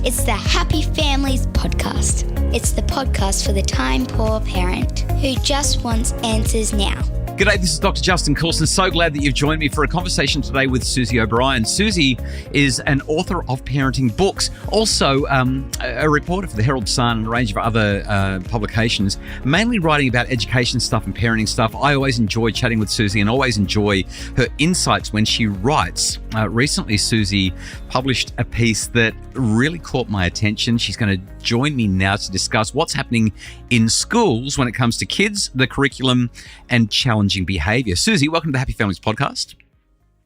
It's the Happy Families Podcast. It's the podcast for the time-poor parent who just wants answers now. G'day, this is Dr. Justin Coulson. So glad that you've joined me for a conversation today with Susie O'Brien. Susie is an author of parenting books, also a reporter for the Herald Sun and a range of other publications, mainly writing about education stuff and parenting stuff. I always enjoy chatting with Susie and always enjoy her insights when she writes. Recently, Susie published a piece that really caught my attention. She's going to join me now to discuss what's happening in schools when it comes to kids, the curriculum, and challenging behaviour. Susie, welcome to the Happy Families Podcast.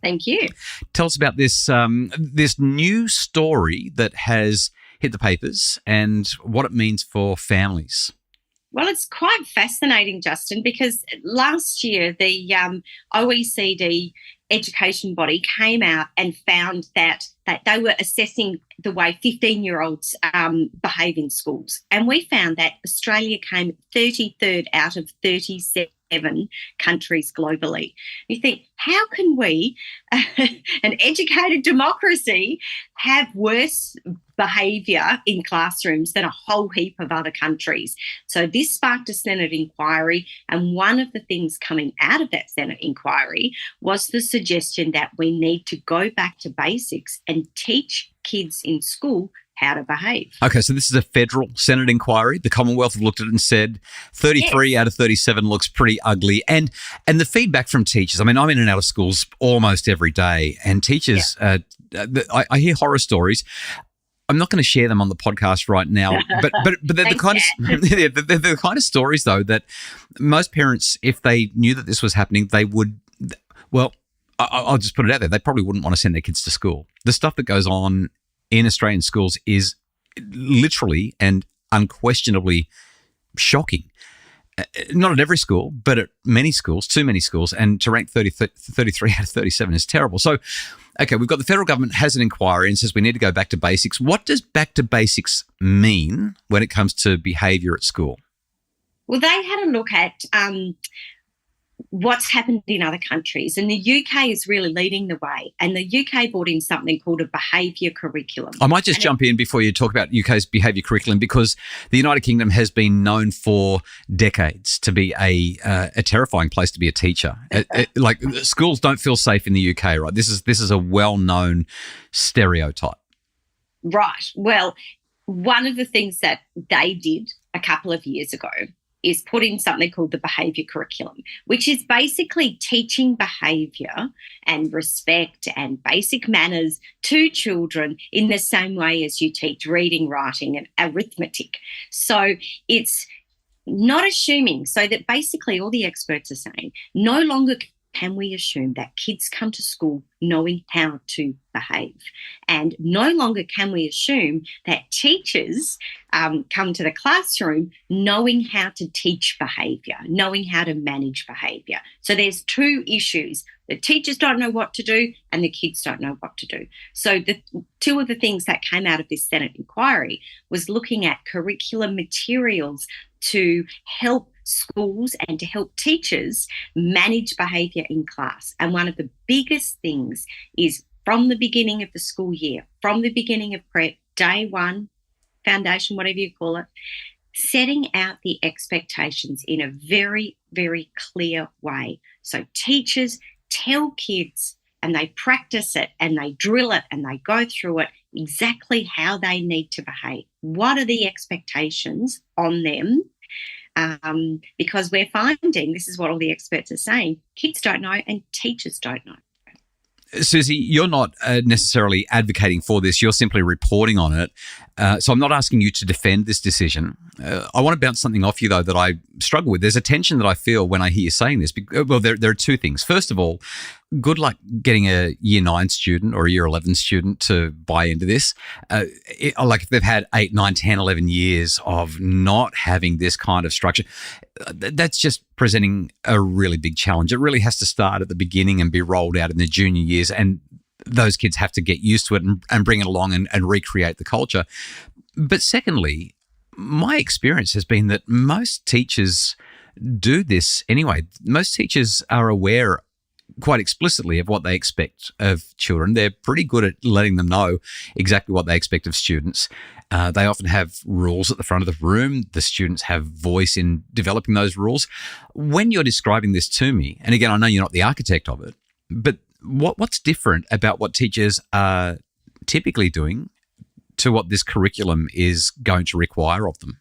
Thank you. Tell us about this this new story that has hit the papers and what it means for families. Well, it's quite fascinating, Justin, because last year the OECD education body came out and found that they were assessing the way 15-year-olds behave in schools. And we found that Australia came 33rd out of 37 countries globally. You think, how can we, an educated democracy, have worse behaviour in classrooms than a whole heap of other countries? So this sparked a Senate inquiry, and one of the things coming out of that Senate inquiry was the suggestion that we need to go back to basics and teach kids in school how to behave. Okay, so this is a federal Senate inquiry. The Commonwealth have looked at it and said 33 out of 37 looks pretty ugly. And the feedback from teachers, I mean, I'm in and out of schools almost every day, and teachers, I hear horror stories. I'm not going to share them on the podcast right now, but they're the kind of they're the kind of stories though that most parents, if they knew that this was happening, they would. Well, I'll just put it out there. They probably wouldn't want to send their kids to school. The stuff that goes on in Australian schools is literally and unquestionably shocking. Not at every school, but at many schools, too many schools, and to rank 33 out of 37 is terrible. So, okay, we've got the federal government has an inquiry and says we need to go back to basics. What does back to basics mean when it comes to behaviour at school? Well, they had a look at what's happened in other countries, and the UK is really leading the way. And the UK brought in something called a behaviour curriculum. I might just jump in before you talk about UK's behaviour curriculum, because the United Kingdom has been known for decades to be a terrifying place to be a teacher. Like schools don't feel safe in the UK, right? This is a well-known stereotype. Right. Well, one of the things that they did a couple of years ago is put in something called the behaviour curriculum, which is basically teaching behaviour and respect and basic manners to children in the same way as you teach reading, writing and arithmetic. So it's not assuming, so that basically all the experts are saying no longer can we assume that kids come to school knowing how to behave. And no longer can we assume that teachers come to the classroom knowing how to teach behaviour, knowing how to manage behaviour. So there's two issues. The teachers don't know what to do and the kids don't know what to do. So the two of the things that came out of this Senate inquiry was looking at curriculum materials to help schools and to help teachers manage behaviour in class. And one of the biggest things is from the beginning of the school year, from the beginning of prep, day one, foundation, whatever you call it, setting out the expectations in a very, very clear way. So teachers tell kids and they practice it and they drill it and they go through it exactly how they need to behave. What are the expectations on them? Because we're finding, this is what all the experts are saying, kids don't know and teachers don't know. Susie, you're not necessarily advocating for this. You're simply reporting on it. So I'm not asking you to defend this decision. I want to bounce something off you, though, that I struggle with. There's a tension that I feel when I hear you saying this. Well, there are two things. First of all, good luck getting a Year 9 student or a Year 11 student to buy into this. Like if they've had 8, 9, 10, 11 years of not having this kind of structure, that's just presenting a really big challenge. It really has to start at the beginning and be rolled out in the junior years, and those kids have to get used to it and bring it along and recreate the culture. But secondly, my experience has been that most teachers do this anyway. Most teachers are aware quite explicitly of what they expect of children. They're pretty good at letting them know exactly what they expect of students. They often have rules at the front of the room. The students have voice in developing those rules. When you're describing this to me, and again, I know you're not the architect of it, but what's different about what teachers are typically doing to what this curriculum is going to require of them?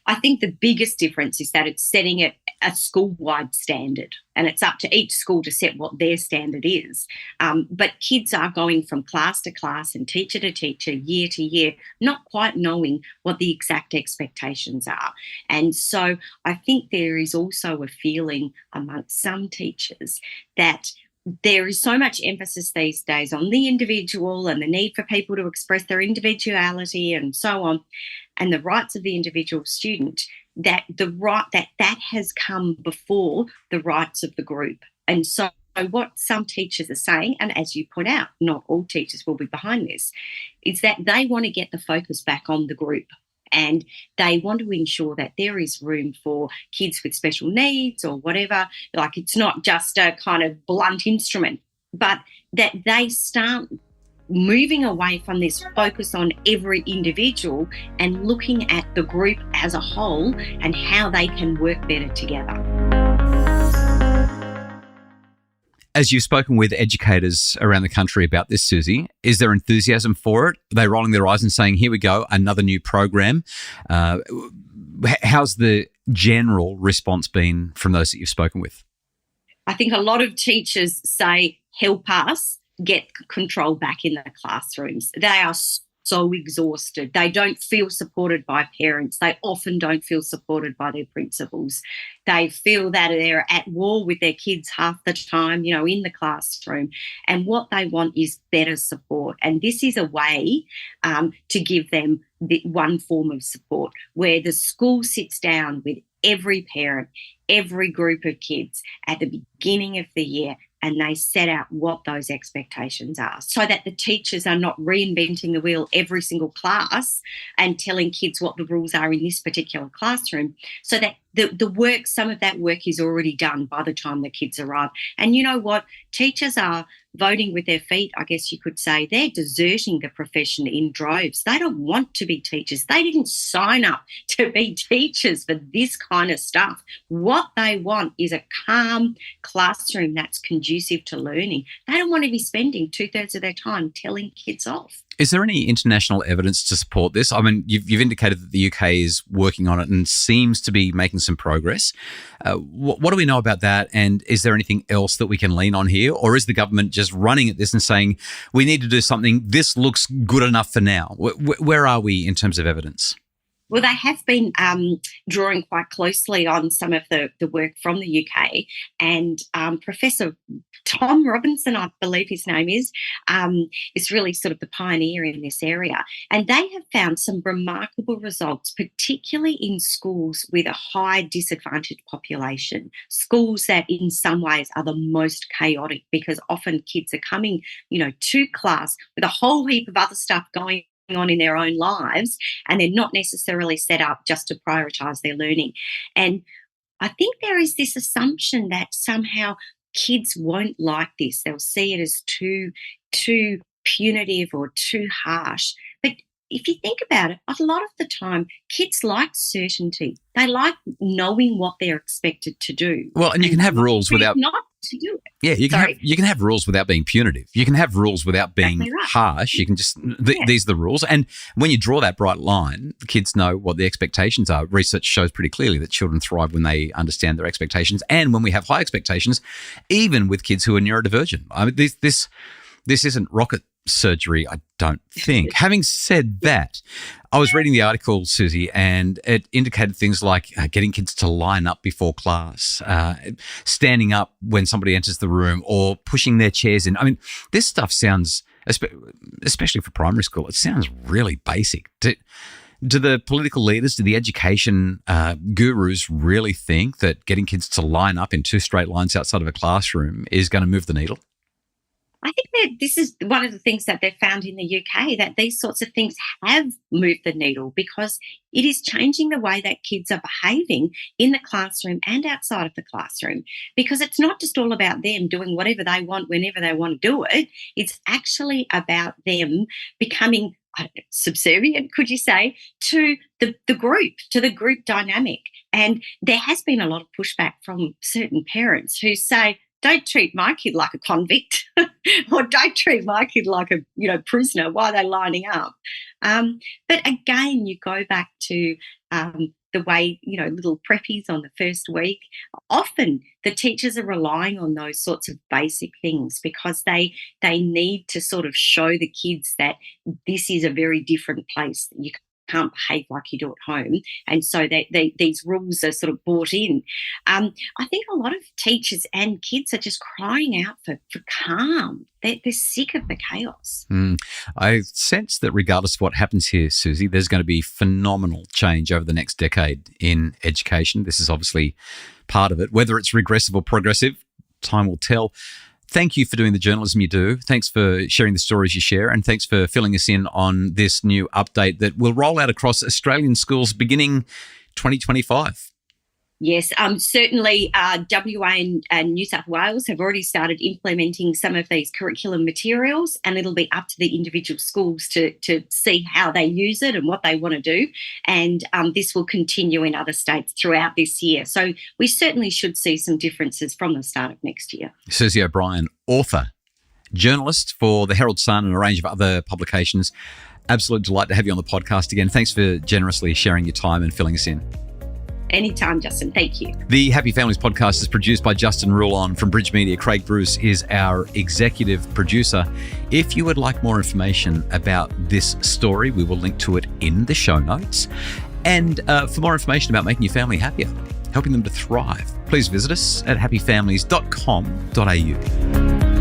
I think the biggest difference is that it's setting it a school-wide standard, and it's up to each school to set what their standard is. But kids are going from class to class and teacher to teacher, year to year, not quite knowing what the exact expectations are. And so I think there is also a feeling amongst some teachers that there is so much emphasis these days on the individual and the need for people to express their individuality and so on, and the rights of the individual student, that that has come before the rights of the group. And so what some teachers are saying, and as you point out, not all teachers will be behind this, is that they want to get the focus back on the group. And they want to ensure that there is room for kids with special needs or whatever. Like, it's not just a kind of blunt instrument, but that they start moving away from this focus on every individual and looking at the group as a whole and how they can work better together. As you've spoken with educators around the country about this, Susie, is there enthusiasm for it? Are they rolling their eyes and saying, here we go, another new program? How's the general response been from those that you've spoken with? I think a lot of teachers say, help us get control back in the classrooms. They are so exhausted. They don't feel supported by parents. They often don't feel supported by their principals. They feel that they're at war with their kids half the time, in the classroom. And what they want is better support. And this is a way to give them one form of support where the school sits down with every parent, every group of kids at the beginning of the year, and they set out what those expectations are so that the teachers are not reinventing the wheel every single class and telling kids what the rules are in this particular classroom, so that some of that work is already done by the time the kids arrive. And you know what? Teachers are voting with their feet, I guess you could say. They're deserting the profession in droves. They don't want to be teachers. They didn't sign up to be teachers for this kind of stuff. What they want is a calm classroom that's conducive to learning. They don't want to be spending 2/3 of their time telling kids off. Is there any international evidence to support this? I mean, you've indicated that the UK is working on it and seems to be making some progress. What do we know about that? And is there anything else that we can lean on here? Or is the government just running at this and saying, we need to do something, this looks good enough for now? Where are we in terms of evidence? Well, they have been drawing quite closely on some of the work from the UK, and Professor Tom Robinson, I believe his name is really sort of the pioneer in this area. And they have found some remarkable results, particularly in schools with a high disadvantaged population, schools that in some ways are the most chaotic because often kids are coming, to class with a whole heap of other stuff going on in their own lives, and they're not necessarily set up just to prioritise their learning. And I think there is this assumption that somehow kids won't like this. They'll see it as too punitive or too harsh. But if you think about it, a lot of the time, kids like certainty. They like knowing what they're expected to do. Well, and you can have rules without not to do it. Yeah, you can have rules without being punitive. You can have rules without being harsh. You can just these are the rules. And when you draw that bright line, the kids know what the expectations are. Research shows pretty clearly that children thrive when they understand their expectations, and when we have high expectations, even with kids who are neurodivergent. I mean, this isn't rocket surgery, I don't think. Having said that, I was reading the article, Susie, and it indicated things like getting kids to line up before class, standing up when somebody enters the room, or pushing their chairs in. I mean, this stuff sounds, especially for primary school, it sounds really basic. Do the political leaders, do the education gurus really think that getting kids to line up in two straight lines outside of a classroom is going to move the needle? I think that this is one of the things that they've found in the UK, that these sorts of things have moved the needle because it is changing the way that kids are behaving in the classroom and outside of the classroom, because it's not just all about them doing whatever they want whenever they want to do it. It's actually about them becoming subservient, could you say, to the group dynamic. And there has been a lot of pushback from certain parents who say, don't treat my kid like a convict or don't treat my kid like a prisoner. Why are they lining up? But again, you go back to the way, little preppies on the first week. Often the teachers are relying on those sorts of basic things because they need to sort of show the kids that this is a very different place. You can't behave like you do at home. And so these rules are sort of brought in. I think a lot of teachers and kids are just crying out for calm. They're sick of the chaos. I sense that regardless of what happens here, Susie, there's going to be phenomenal change over the next decade in education. This is obviously part of it. Whether it's regressive or progressive, time will tell. Thank you for doing the journalism you do. Thanks for sharing the stories you share, and thanks for filling us in on this new update that will roll out across Australian schools beginning 2025. Yes, certainly WA and New South Wales have already started implementing some of these curriculum materials, and it'll be up to the individual schools to see how they use it and what they want to do. And this will continue in other states throughout this year. So we certainly should see some differences from the start of next year. Susie O'Brien, author, journalist for the Herald Sun and a range of other publications. Absolute delight to have you on the podcast again. Thanks for generously sharing your time and filling us in. Anytime, Justin. Thank you. The Happy Families podcast is produced by Justin Rulon from Bridge Media. Craig Bruce is our executive producer. If you would like more information about this story, we will link to it in the show notes. And for more information about making your family happier, helping them to thrive, please visit us at happyfamilies.com.au.